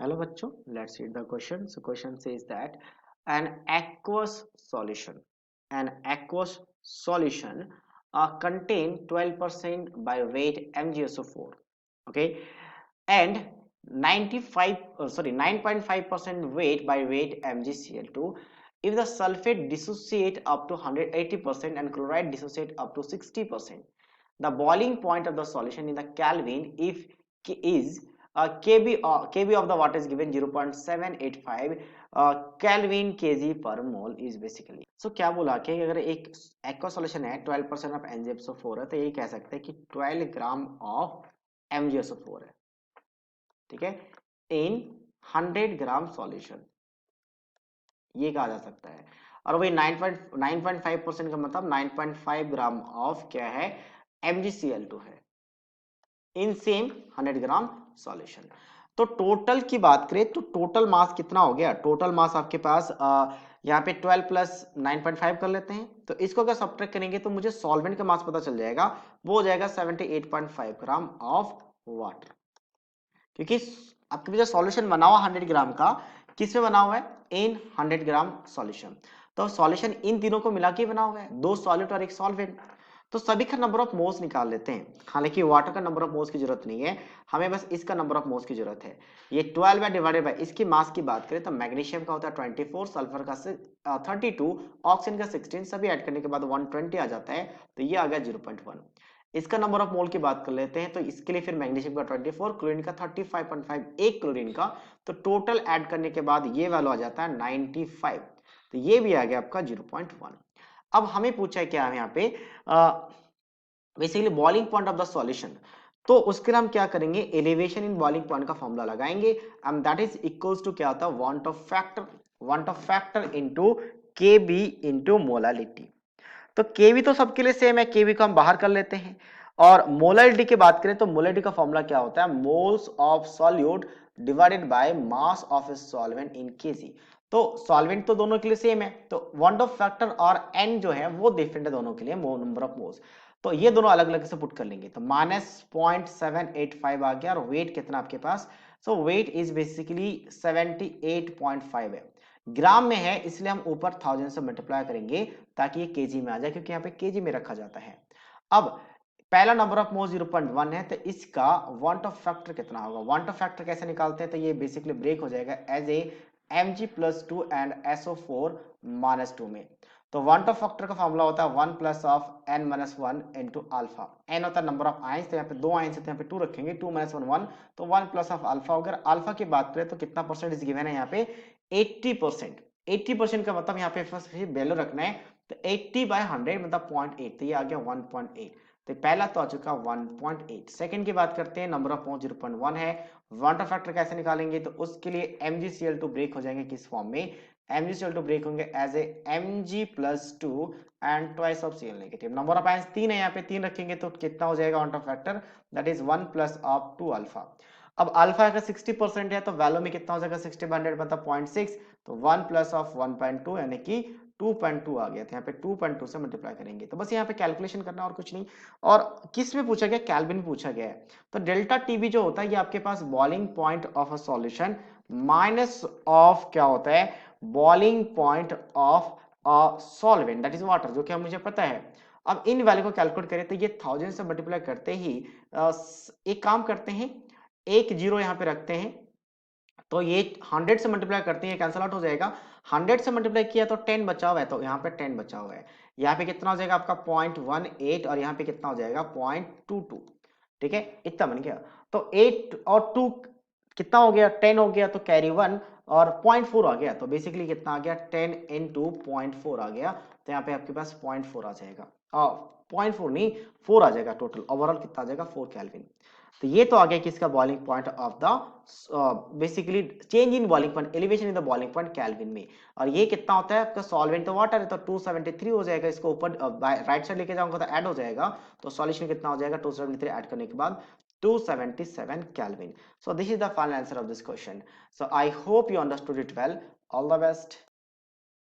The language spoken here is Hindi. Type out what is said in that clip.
Hello bachcho, let's read the question. So question says that an aqueous solution, contain 12% by weight MgSO4, okay, and 9.5% weight by weight MgCl2. If the sulfate dissociate up to 180% and chloride dissociate up to 60%, the boiling point of the solution in the Kelvin if is kb of the water is given 0.785 Kelvin kg per mole is basically. So क्या बोला कि अगर एक एक्वा सॉल्यूशन है 12% ऑफ NgSO4 है तो ये कह सकते हैं कि 12 ग्राम ऑफ MgSO4 है, ठीक है, इन 100 ग्राम सॉल्यूशन, ये कहा जा सकता है। और वही 9.5% का मतलब 9.5 ग्राम ऑफ क्या है MgCl2 है इन सेम 100 ग्राम सॉल्यूशन। तो टोटल की बात करें तो टोटल मास कितना हो गया, टोटल मास आपके पास यहाँ पे 12 प्लस 9.5 कर लेते हैं, तो इसको अगर सब्ट्रैक्ट करेंगे तो मुझे सॉल्वेंट का मास पता चल जाएगा, वो हो जाएगा 78.5 ग्राम ऑफ वाटर, क्योंकि आपके जो सॉल्यूशन बना हुआ 100 ग्राम का किस में बना हुआ है, इन 100 ग्राम सॉल्यूशन। तो सॉल्यूशन इन तीनों को मिला के बना हुआ है, दो सॉल्यूट और एक सॉल्वेंट। तो सभी का नंबर ऑफ मोल्स निकाल लेते हैं, हालांकि वाटर का नंबर ऑफ मोल्स की जरूरत नहीं है, हमें बस इसका नंबर ऑफ मोल्स की जरूरत है। ये 12 डिवाइडेड बाय इसकी मास की बात करें तो मैग्नीशियम का होता है 24, सल्फर का 32, ऑक्सीजन का 16, सभी ऐड करने के बाद 120 आ जाता है, तो ये आ गया 0.1। इसका नंबर ऑफ मोल की बात कर लेते हैं, तो इसके लिए फिर मैग्नीशियम का 24, क्लोरीन का 35.5, एक क्लोरीन का, तो टोटल ऐड करने के बाद ये वैल्यू आ जाता है 95, तो ये भी आ गया आपका 0.1। अब हमें पूछा है क्या है यहाँ पे basically boiling point of the solution, तो उसके लिए हम क्या करेंगे, एलिवेशन इन बॉइलिंग पॉइंट का फॉर्मूला लगाएंगे, and that is equals to क्या होता है, van't Hoff factor into K b into molality. तो केवी तो सबके लिए सेम है, केवी को हम बाहर कर लेते हैं। और मोलरिटी की बात करें तो मोलरिटी का फॉर्मूला क्या होता है, moles of solute divided by mass of a solvent in KG. तो सॉल्वेंट तो दोनों के लिए सेम है, तो वन ऑफ फैक्टर और एन जो है वो डिफरेंट है दोनों के लिए, नंबर ऑफ मोल्स, तो ये दोनों अलग अलग से पुट कर लेंगे, तो -0.785 आ गया। और वेट कितना आपके पास, सो वेट इज बेसिकली 78.5 है, ग्राम में है इसलिए हम ऊपर 1000 से मल्टीप्लाई करेंगे ताकि ये केजी में आ जाए, क्योंकि यहाँ पे केजी में रखा जाता है। अब पहला नंबर ऑफ मोल्स 0.1 है, तो इसका वांट ऑफ फैक्टर कितना होगा, वांट ऑफ फैक्टर कैसे निकालते हैं, तो ये बेसिकली ब्रेक हो जाएगा as a Mg+2 and SO4-2 में। तो वांट ऑफ फैक्टर का फॉर्मूला होता है 1 plus of n-1 into alpha, n होता है नंबर ऑफ आयंस, तो यहाँ पे 2 आयंस है तो यहाँ पे 2 रखेंगे, 2 - 1 1, तो 1 प्लस ऑफ अल्फा। अगर अल्फा की बात करें तो कितना परसेंट गिवन है यहाँ पे, 80%। 80% का मतलब यहाँ पे फर्स्ट वैल्यू रखना है, तो 80/100 मतलब 0.8, तो ये आ गया 1.8। तो पहला तो आ चुका 1.8। सेकंड की बात करते हैं, नंबर ऑफ मोल्स 0.1 है, वांट ऑफ फैक्टर कैसे निकालेंगे, तो उसके लिए MgCl2 ब्रेक हो जाएंगे किस फॉर्म में, MgCl2 ब्रेक होंगे as a Mg+2 and twice of Cl negative. Number of ions 3 है, यहाँ पे 3 रखेंगे तो कितना हो जाएगा want Hoff factor, that is 1 plus of 2 alpha. अब अल्फा का 60% है तो वैल्यू में कितना हो जाएगा, 60/100 मतलब 0.6, तो 1 प्लस ऑफ 1.2 यानी कि 2.2 आ गया, तो यहाँ पे 2.2 से मल्टीप्लाई करेंगे, तो बस यहाँ पे कैलकुलेशन करना और कुछ नहीं। और किस में पूछा गया, केल्विन में पूछा गया है, तो डेल्टा टीबी जो होता है ये आपके पास boiling point of a solution minus of क्या होता है, boiling point of a solvent that is water, जो कि मुझे पता है। अब इन वैल्यू को कैलकुलेट करें तो ये 1000 से मल्टीप्लाई करते ही एक काम करते हैं, एक जीरो यहाँ पे रखते हैं, तो ये 100 से मल्टीप्लाई करते हैं, कैंसल आउट हो जाएगा। 100 से मल्टीप्लाई किया तो 10 बचा हुआ है, तो यहाँ पे 10 बचा हुआ है, यहाँ पे कितना हो जाएगा आपका 0.18, और यहाँ पे कितना हो जाएगा 0.22, ठीक है, इतना बन गया। तो 8 और 2 कितना हो गया, 10 हो गया, तो कैरी 1 और 0.4 आ गया, तो बेसिकली कितना आ गया 10 इंटू 0.4 आ गया, तो यहाँ पे आपके पास 0.4 आ जाएगा, 0.4 नहीं 4 आ जाएगा, टोटल ओवरऑल कितना आ जाएगा 4 केल्विन। तो ये तो आ गया किसका boiling point of the basically change in boiling point, elevation in the boiling point kelvin में। और ये कितना होता है आपका, सॉल्वेंट तो वाटर है तो 273 हो जाएगा, इसको ऊपर राइट साइड लेके जाऊंगा तो ऐड हो जाएगा, तो सॉल्यूशन कितना हो जाएगा 273 ऐड करने के बाद 277 Kelvin. So this is the final answer of this question. So I hope you understood it well. All the best.